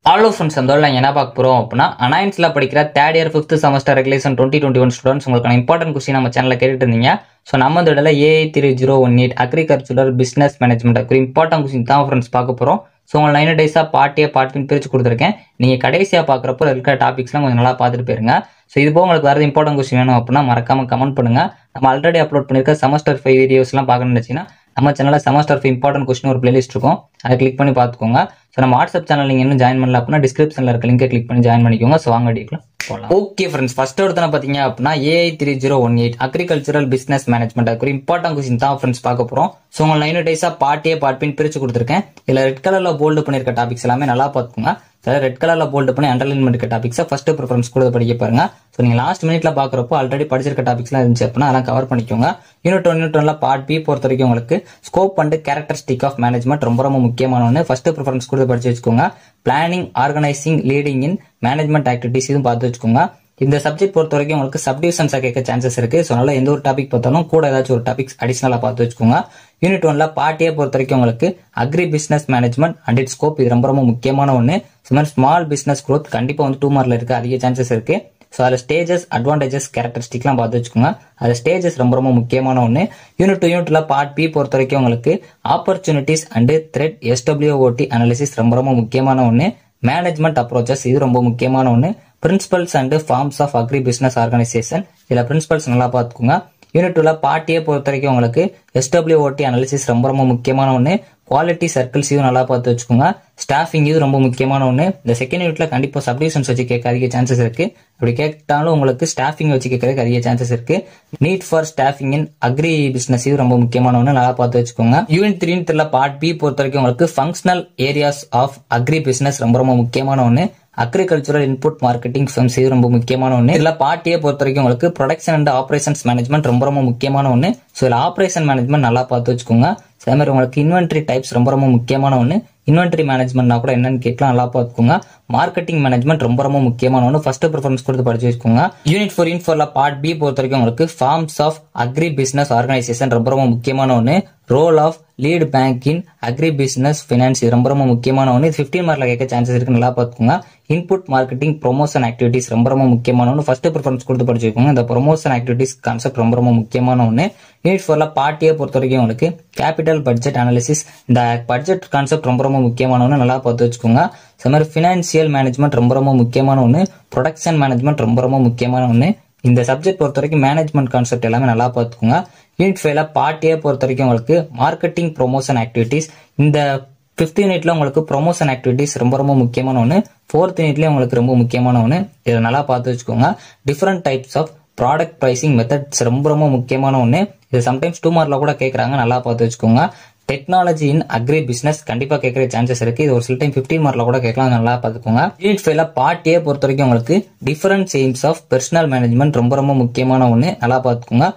Hello friends, and என்ன பார்க்க போறோம் அப்படினா அனாயின்ஸ்ல படிக்கிற third year 5th semester regulation 2021 students உங்களுக்கு இம்பார்ட்டன்ட் क्वेश्चन நம்ம சேனல்ல கேட்டுட்டு இருந்தீங்க. சோ நம்ம இந்த இடத்துல AI3018 அக்ரிகல்ச்சரல் பிசினஸ் மேனேஜ்மென்ட் ஒரு இம்பார்ட்டன்ட் क्वेश्चन தான் फ्रेंड्स பார்க்க போறோம். சோ உங்களுக்கு 9 டேஸா பார்ட் A பார்ட் B பிரிச்சு கொடுத்திருக்கேன். நீங்க கடைசியா பார்க்கறப்போ இருக்கிற டாபிக்ஸ்லாம் கொஞ்சம் நல்லா பார்த்துட்டு போயிருங்க. சோ இது போக உங்களுக்கு வேற இம்பார்ட்டன்ட் क्वेश्चन வேணும் அப்படினா மறக்காம கமெண்ட் பண்ணுங்க. நம்ம ஆல்ரெடி அப்லோட் பண்ணிருக்க செமஸ்டர் 5 வீடியோஸ்லாம் பார்க்கணும்னு நினைச்சீங்கன்னா நம்ம சேனல்ல செமஸ்டர் 5 இம்பார்ட்டன்ட் क्वेश्चन ஒரு பிளேலிஸ்ட் இருக்கும். அதை கிளிக் பண்ணி பார்த்துக்கோங்க. சோ நம்ம வாட்ஸ்அப் சேனல் நீங்க இன்னும் ஜாயின் பண்ணல அப்படினா டிஸ்கிரிப்ஷன்ல இருக்க லிங்கை கிளிக் பண்ணி ஜாயின் பண்ணிக்கோங்க. சோ வாங்க வீடியோக்குள்ள போலாம். ஓகே फ्रेंड्स, ஃபர்ஸ்ட் ஒருத்தன பாத்தீங்க அப்படினா AI3018 அக்ரிகல்ச்சரல் பிசினஸ் மேனேஜ்மென்ட் ஒரு இம்பார்ட்டன்ட் क्वेश्चन தான் फ्रेंड्स பார்க்க போறோம். சோ உங்களுக்கு 9 டேஸா பார்ட் A பார்ட் B பிரிச்சு கொடுத்திருக்கேன். இதுல ரெட் கலர்ல போல்ட் பண்ணிருக்க டாபிக்ஸ் எல்லாமே நல்லா பாத்துக்கோங்க. ரெட் கலர்ல போல்ட் பண்ணி அண்டர்லைன் பண்ணிருக்க டாபிக்ஸ் ஃபர்ஸ்ட் ப்ரிஃபரன்ஸ் கூட படிக்க பாருங்க. சோ நீங்க லாஸ்ட் மினிட்ல பாக்குறப்போ ஆல்ரெடி படிச்சிருக்க டாபிக்ஸ்லாம் இருந்துச்சு அப்படினா அதெல்லாம் கவர் பண்ணிக்கோங்க. யூனிட் 1 பார்ட் B பொறுத்த வரைக்கும் உங்களுக்கு scope and characteristic of management ரொம்ப ரொம்ப முக்கியமான ஒன்று. ஃபர்ஸ்ட் ப்ரிஃபரன்ஸ் கூட படிச்சு வச்சுக்கோங்க. Planning, organising, leading in management activities இதுவும் பார்த்து வச்சுக்கோங்க. இந்த சப்ஜெக்ட் பொறுத்த வரைக்கும் உங்களுக்கு சப்டிவிஷன்ஸா கேட்க சான்சஸ் இருக்கு. சோ அதனால எந்த ஒரு டாபிக் பார்த்தாலும் கூட ஏதாச்சும் ஒரு டாபிக்ஸ் அடிஷனலா பார்த்து வச்சுக்கோங்க. யூனிட் 1 பார்ட் A பொறுத்த வரைக்கும் உங்களுக்கு agribusiness management and its scope இது ரொம்ப ரொம்ப முக்கியமான ஒன்று. ஸ்மால் பிசினஸ் growth கண்டிப்பா வந்து 2 மார்க்ல இருக்கு, அதிக சான்சஸ் இருக்கு. சோ அதுல ஸ்டேஜஸ், அட்வான்டேஜஸ், கேரக்டரிஸ்டிக்லாம் பார்த்து வச்சுக்கோங்க. அது ஸ்டேஜஸ் ரொம்ப ரொம்ப முக்கியமான ஒன்று. யூனிட்ல பார்ட் B பொறுத்த வரைக்கும் உங்களுக்கு opportunities and thread SWOT analysis ரொம்ப ரொம்ப முக்கியமான ஒன்று. மேனேஜ்மெண்ட் அப்ரோச்சஸ் இது ரொம்ப முக்கியமான ஒன்று. Principles and forms of agribusiness organisation இதுல பிரின்சிபல்ஸ் நல்லா பார்த்துக்கோங்க. யூனிட் 2 பார்ட் A பொறுத்த வரைக்கும் உங்களுக்கு SWOT அனாலிசிஸ் ரொம்ப ரொம்ப முக்கியமான ஒன்று. குவாலிட்டி சர்க்கிள்ஸ் இது நல்லா பார்த்து வச்சுக்கோங்க. ஸ்டாஃபிங் இது ரொம்ப முக்கியமான ஒன்று. இந்த செகண்ட் யூனிட்ல கண்டிப்பா சப்டிவிஷன்ஸ் வச்சு கேட்க அதிக சான்சஸ் இருக்கு. அப்படி கேட்டாலும் உங்களுக்கு ஸ்டாஃபிங் வச்சு கேட்கறதுக்கு அதிக சான்சஸ் இருக்கு. Need for staffing in agribusiness இது ரொம்ப முக்கியமான ஒன்று, நல்லா பார்த்து வச்சுக்கோங்க. யூனிட் 3 பார்ட் B பொறுத்த வரைக்கும் உங்களுக்கு functional areas of agribusiness ரொம்ப ரொம்ப முக்கியமான ஒன்று. அக்ரிகல்ச்சரல் இன்புட் மார்க்கெட்டிங் ஃபர்ம்ஸ் இது ரொம்ப முக்கியமான ஒன்று. இதுல பார்ட் A பொறுத்த வரைக்கும் உங்களுக்கு ப்ரொடக்ஷன் அண்ட் ஆபரேஷன்ஸ் மேனேஜ்மெண்ட் ரொம்ப ரொம்ப முக்கியமான ஒன்று. சோ இதுல ஆபரேஷன் மேனேஜ்மெண்ட் நல்லா பார்த்து வச்சுக்கோங்க. அதே மாதிரி உங்களுக்கு இன்வென்டரி டைப்ஸ் ரொம்ப ரொம்ப முக்கியமான ஒன்று. இன்வென்டரி மேனேஜ்மெண்ட்னா கூட என்னன்னு கேட்கலாம், நல்லா பார்த்துக்கோங்க. மார்க்கெட்டிங் மேனேஜ்மெண்ட் ரொம்ப ரொம்ப முக்கியமான ஒன்று. ஃபர்ஸ்ட் ப்ரிஃபரன்ஸ் கொடுத்து படிச்சு வச்சுக்கோங்க. யூனிட் 4 பார்ட் B பொறுத்த வரைக்கும் உங்களுக்கு forms of agribusiness organisation ரொம்ப ரொம்ப முக்கியமான ஒன்று. Role of lead bank in agribusiness finance இது ரொம்ப ரொம்ப முக்கியமான ஒன்று. 15 மார்க்ல கேட்க சான்சஸ் இருக்கு, நல்லா பார்த்துக்கோங்க. இன்புட் மார்க்கெட்டிங் ப்ரொமோஷன் ஆக்டிவிட்டிஸ் ரொம்ப ரொம்ப முக்கியமான ஒன்று. ஃபர்ஸ்ட் ப்ரிஃபரன்ஸ் கொடுத்து படிச்சுக்கோங்க. இந்த ப்ரொமோஷன் ஆக்டிவிட்டிஸ் கான்செப்ட் ரொம்ப ரொம்ப முக்கியமான ஒன்று. யூனிட் 4 பார்ட் A பொறுத்த வரைக்கும் உங்களுக்கு கேபிட்டல் பட்ஜெட் அனாலிசிஸ் இந்த பட்ஜெட் கான்செப்ட் ரொம்ப ரொம்ப முக்கியமான ஒன்று, நல்லா பார்த்து வச்சுக்கோங்க. அதே மாதிரி பினான்சியல் மேனேஜ்மெண்ட் ரொம்ப ரொம்ப முக்கியமான ஒன்று. ப்ரொடக்ஷன் மேனேஜ்மெண்ட் ரொம்ப ரொம்ப முக்கியமான ஒன்று. இந்த சப்ஜெக்ட் பொறுத்த வரைக்கும் மேனேஜ்மெண்ட் கான்செப்ட் எல்லாமே நல்லா பார்த்துக்கோங்க. யூனிட் 5 பார்ட் A பொறுத்த வரைக்கும் உங்களுக்கு மார்க்கெட்டிங் ப்ரொமோஷன் ஆக்டிவிட்டிஸ் இந்த 5th யூனிட்ல உங்களுக்கு ப்ரொமோஷன் ஆக்டிவிட்டிஸ் ரொம்ப ரொம்ப முக்கியமான ஒன்று. 4th யூனிட்லயும் உங்களுக்கு ரொம்ப முக்கியமான ஒன்று, இதை நல்லா பார்த்து வச்சுக்கோங்க. Different types of product pricing methods ரொம்ப ரொம்ப முக்கியமான ஒன்று. இது சம்டைம்ஸ் 2 மார்க்ல கூட கேட்கறாங்க, நல்லா பார்த்து வச்சுக்கோங்க. டெக்னாலஜி இன் அக்ரி பிசினஸ் கண்டிப்பா கேட்கற சான்சஸ் இருக்கு. இது ஒரு சில டைம் 15 மார்க்ல கூட கேட்கலாம், நல்லா பார்த்துக்கோங்க. யூனிட் 5 பார்ட் A பொறுத்த வரைக்கும் உங்களுக்கு different aims of personal management ரொம்ப ரொம்ப முக்கியமான ஒன்று, நல்லா பார்த்துக்கோங்க.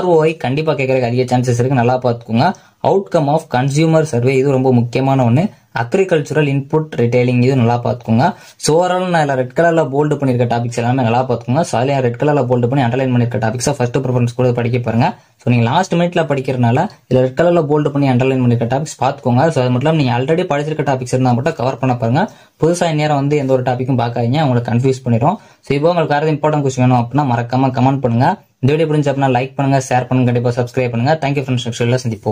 ROI கண்டிப்பா கேட்கறதுக்கு அதிக சான்சஸ் இருக்கு, நல்லா பார்த்துக்கோங்க. அவுட்கம் ஆஃப் கன்சியூமர் சர்வே இது ரொம்ப முக்கியமான ஒன்று. அக்ரிகல்ச்சரல் இன்புட் ரிட்டைலிங் இது நல்லா பார்த்துக்கோங்க. சோ ஓவரால் நான் ரெட் கலர்ல போல்டு பண்ணிருக்க டாபிக்ஸ் எல்லாமே நல்லா பார்த்துக்கோங்க. சோ அதுல ரெட் கலர்ல போல்டு பண்ணி அண்டர்லைன் பண்ணிருக்க டாபிக்ஸ் ஃபர்ஸ்ட் ப்ரிஃபரன்ஸ் கூட படிக்க பாருங்க. சோ நீங்க லாஸ்ட் மினிட்ல படிக்கிறதுனால இதுல ரெட் கலர்ல போல்டு பண்ணி அண்டர்லைன் பண்ணிருக்க டாபிக்ஸ் பார்த்துக்கோங்க. சோ அது மட்டும் நீங்க ஆல்ரெடி படிச்சிருக்க டாபிக்ஸ் இருந்தா மட்டும் கவர் பண்ண பாருங்க. புதுசா நேரம் வந்து எந்த ஒரு டாபிக்கும் பார்க்காதீங்க, உங்களுக்கு கன்ஃபியூஸ் பண்ணிடும். சோ இப்போ உங்களுக்கு வேற இம்பார்ட்டன்ட் क्वेश्चन வேணும் அப்படின்னா மறக்காம கமெண்ட் பண்ணுங்க. இந்த வீடியோ புரிஞ்சு அப்படின்னா லைக் பண்ணுங்க, ஷேர் பண்ணுங்க, கண்டிப்பா சப்ஸ்கிரைப் பண்ணுங்க. தேங்க்யூ ஃப்ரெண்ட்ஸ், நெக்ஸ்ட் வீடியோல சந்திப்போம்.